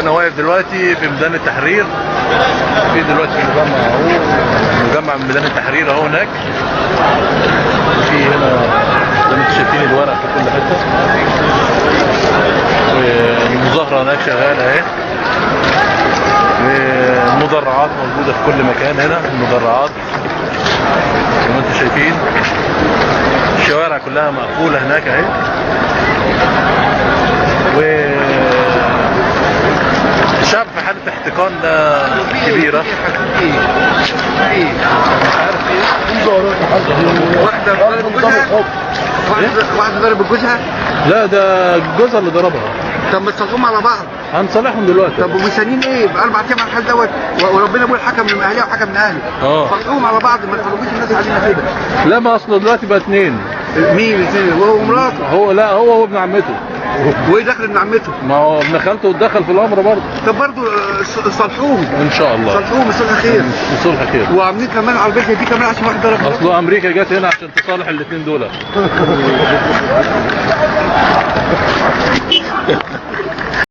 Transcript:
وانا واقف دلوقتي في ميدان التحرير. في دلوقتي مجمع اهو، مجمع من ميدان التحرير اهو هناك. في هنا زي ما انتم شايفين الورق في كل حته. المظاهره هناك شغاله اهي. المدرعات موجوده في كل مكان هنا، المدرعات زي ما انتم شايفين. الشوارع كلها مقفوله هناك اهي. الشعب في حالة احتقان كبيرة. مش عارف ايه. واحدة ضرب جوزها؟ لا ده جوزها اللي ضربها. طب ما تصلحوهم على بعض. هنصالحهم دلوقتي. طب ومستنيين ايه؟ بقى 4 ايام على الحال دوت، وربنا يقول حكم من اهلها وحكم من اهله. صلحوهم على بعض، ما تخلوش الناس علينا كده. لا ما اصله دلوقتي بقى 2. مين الاثنين؟ هو ومراته؟ هو لا هو وابن عمته. وايه دخل ابن عمته؟ ما هو ابن خالته اتدخل في الامر برضه. طب برضه صلحوهم ان شاء الله. صلحوهم الصلح خير. الصلح خير. وعاملين كمان عربيه دي كمان عشان واحد ضرب. اصله امريكا جت هنا عشان تصالح الاثنين دول.